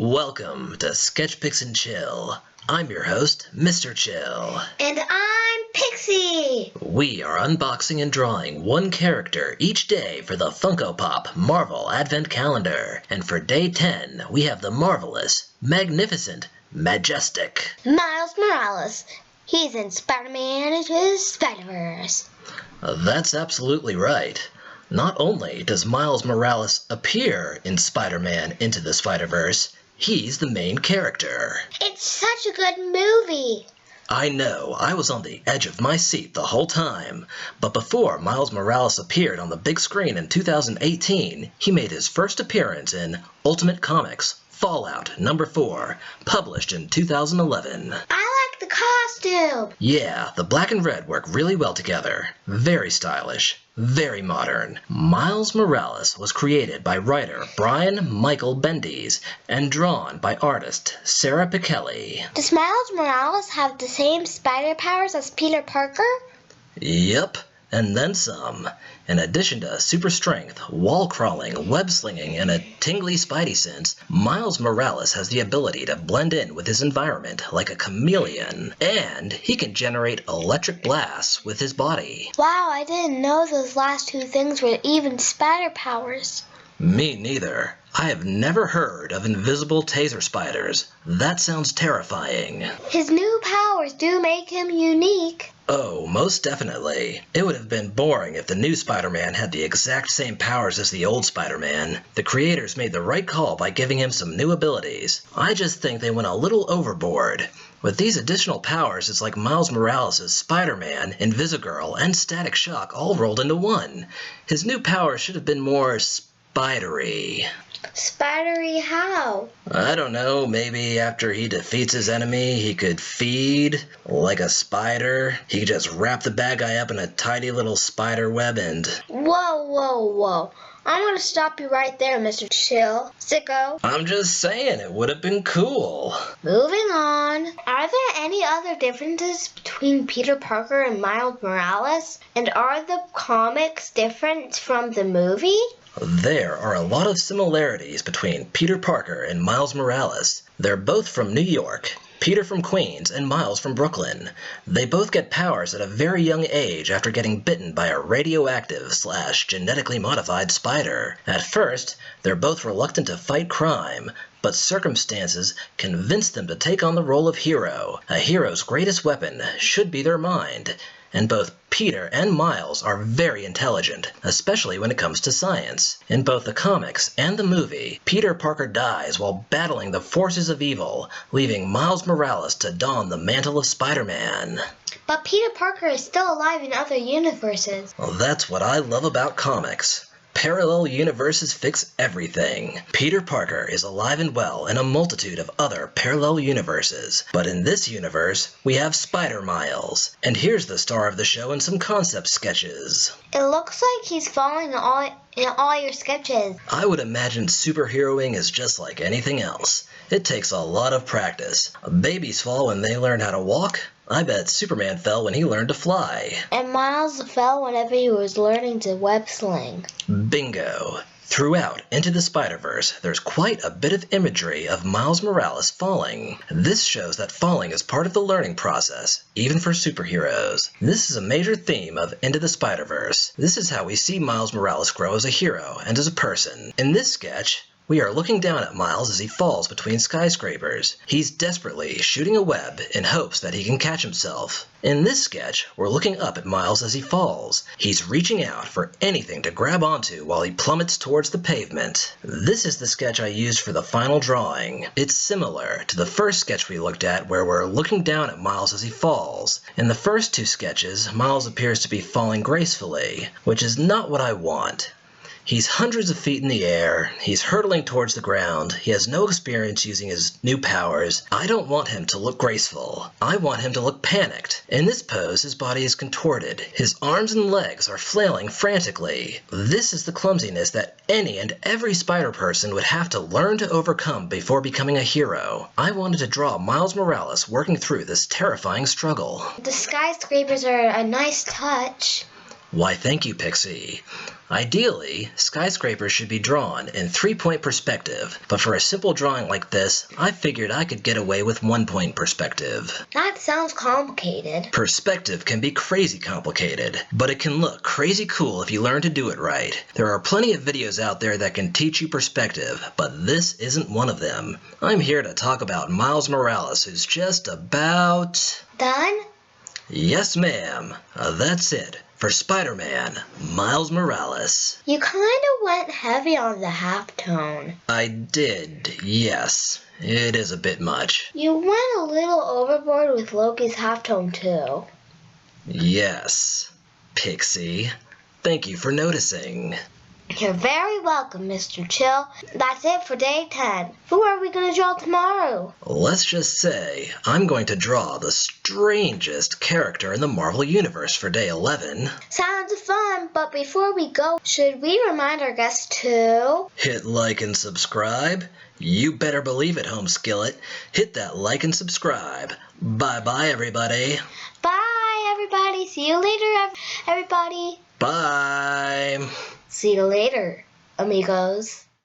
Welcome to Sketch Picks and Chill. I'm your host, Mr. Chill. And I'm Pixie! We are unboxing and drawing one character each day for the Funko Pop Marvel Advent Calendar. And for day 10, we have the marvelous, magnificent, majestic Miles Morales. He's in Spider-Man Into the Spider-Verse. That's absolutely right. Not only does Miles Morales appear in Spider-Man Into the Spider-Verse, he's the main character. It's such a good movie. I know, I was on the edge of my seat the whole time. But before Miles Morales appeared on the big screen in 2018, he made his first appearance in Ultimate Comics Fallout number 4, published in 2011. I like the costume. Yeah, the black and red work really well together. Very stylish. Very modern. Miles Morales was created by writer Brian Michael Bendis and drawn by artist Sarah Pichelli. Does Miles Morales have the same spider powers as Peter Parker? Yep, and then some. In addition to super strength, wall crawling, web slinging, and a tingly spidey sense, Miles Morales has the ability to blend in with his environment like a chameleon. And he can generate electric blasts with his body. Wow, I didn't know those last two things were even spider powers. Me neither. I have never heard of invisible taser spiders. That sounds terrifying. His new powers do make him unique. Oh, most definitely. It would have been boring if the new Spider-Man had the exact same powers as the old Spider-Man. The creators made the right call by giving him some new abilities. I just think they went a little overboard. With these additional powers, it's like Miles Morales' Spider-Man, Invisigirl, and Static Shock all rolled into one. His new powers should have been more spidery. Spidery how? I don't know, maybe after he defeats his enemy, he could feed like a spider. He could just wrap the bad guy up in a tiny little spider web and... Whoa. I'm gonna stop you right there, Mr. Chill. Sicko. I'm just saying, it would have been cool. Moving on. Are there any other differences between Peter Parker and Miles Morales? And are the comics different from the movie? There are a lot of similarities between Peter Parker and Miles Morales. They're both from New York. Peter from Queens and Miles from Brooklyn. They both get powers at a very young age after getting bitten by a radioactive/genetically modified spider. At first, they're both reluctant to fight crime, but circumstances convince them to take on the role of hero. A hero's greatest weapon should be their mind. And both Peter and Miles are very intelligent, especially when it comes to science. In both the comics and the movie, Peter Parker dies while battling the forces of evil, leaving Miles Morales to don the mantle of Spider-Man. But Peter Parker is still alive in other universes. Well, that's what I love about comics. Parallel universes fix everything. Peter Parker is alive and well in a multitude of other parallel universes. But in this universe, we have Spider-Miles. And here's the star of the show in some concept sketches. It looks like he's following in all your sketches. I would imagine superheroing is just like anything else. It takes a lot of practice. Babies fall when they learn how to walk. I bet Superman fell when he learned to fly. And Miles fell whenever he was learning to web sling. Bingo. Throughout Into the Spider-Verse, there's quite a bit of imagery of Miles Morales falling. This shows that falling is part of the learning process, even for superheroes. This is a major theme of Into the Spider-Verse. This is how we see Miles Morales grow as a hero and as a person. In this sketch, we are looking down at Miles as he falls between skyscrapers. He's desperately shooting a web in hopes that he can catch himself. In this sketch, we're looking up at Miles as he falls. He's reaching out for anything to grab onto while he plummets towards the pavement. This is the sketch I used for the final drawing. It's similar to the first sketch we looked at where we're looking down at Miles as he falls. In the first two sketches, Miles appears to be falling gracefully, which is not what I want. He's hundreds of feet in the air, he's hurtling towards the ground, he has no experience using his new powers. I don't want him to look graceful. I want him to look panicked. In this pose, his body is contorted. His arms and legs are flailing frantically. This is the clumsiness that any and every spider person would have to learn to overcome before becoming a hero. I wanted to draw Miles Morales working through this terrifying struggle. The skyscrapers are a nice touch. Why, thank you, Pixie. Ideally, skyscrapers should be drawn in 3-point perspective, but for a simple drawing like this, I figured I could get away with 1-point perspective. That sounds complicated. Perspective can be crazy complicated, but it can look crazy cool if you learn to do it right. There are plenty of videos out there that can teach you perspective, but this isn't one of them. I'm here to talk about Miles Morales, who's just about... Done? Yes, ma'am. That's it. For Spider-Man, Miles Morales. You kind of went heavy on the halftone. I did, yes. It is a bit much. You went a little overboard with Loki's halftone too. Yes, Pixie. Thank you for noticing. You're very welcome, Mr. Chill. That's it for day 10. Who are we going to draw tomorrow? Let's just say I'm going to draw the strangest character in the Marvel Universe for day 11. Sounds fun, but before we go, should we remind our guests to... Hit like and subscribe. You better believe it, Home Skillet. Hit that like and subscribe. Bye-bye, everybody. Bye, everybody. See you later, everybody. Bye. See you later, amigos.